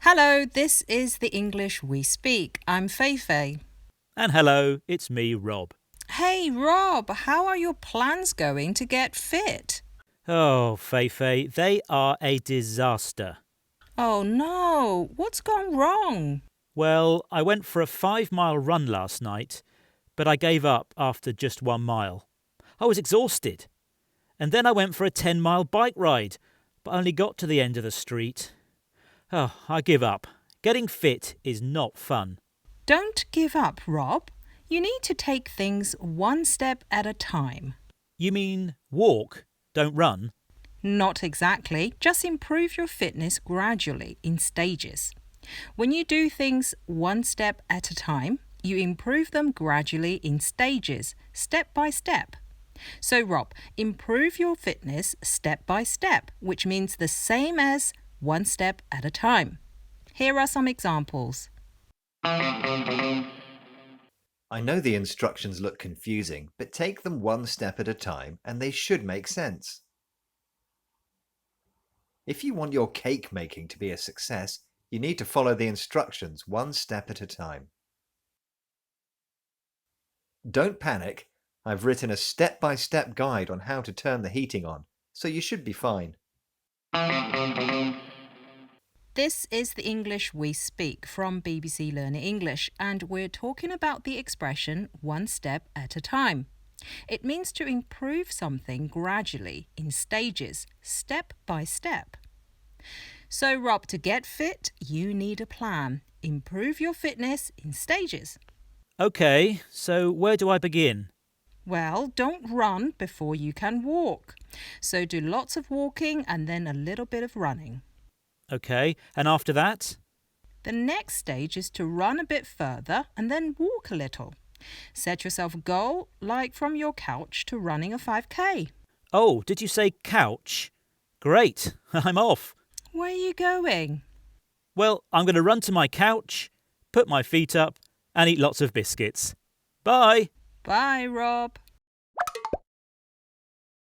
Hello, this is the English we speak. I'm Fei Fei. And hello, it's me, Rob. Hey, Rob, how are your plans going to get fit? Oh, Fei, they are a disaster. Oh no, what's gone wrong? Well, I went for a 5-mile run last night, but I gave up after just 1 mile. I was exhausted. And then I went for a 10-mile bike ride, but only got to the end of the street. Oh, I give up. Getting fit is not fun. Don't give up, Rob. You need to take things one step at a time. You mean walk, don't run? Not exactly, just improve your fitness gradually in stages. When you do things one step at a time, you improve them gradually in stages, step by step. So, Rob, improve your fitness step by step, which means the same as one step at a time. Here are some examples. I know the instructions look confusing, but take them one step at a time and they should make sense. If you want your cake making to be a success, you need to follow the instructions one step at a time. Don't panic. I've written a step-by-step guide on how to turn the heating on, so you should be fine. This is the English we speak from BBC Learning English, and we're talking about the expression one step at a time. It means to improve something gradually, in stages, step by step. So, Rob, to get fit, you need a plan. Improve your fitness in stages. OK, so where do I begin? Well, don't run before you can walk. So do lots of walking and then a little bit of running. OK, and after that? The next stage is to run a bit further and then walk a little. Set yourself a goal, like from your couch to running a 5K. Oh, did you say couch? Great, I'm off. Where are you going? Well, I'm going to run to my couch, put my feet up, and eat lots of biscuits. Bye! Bye, Rob.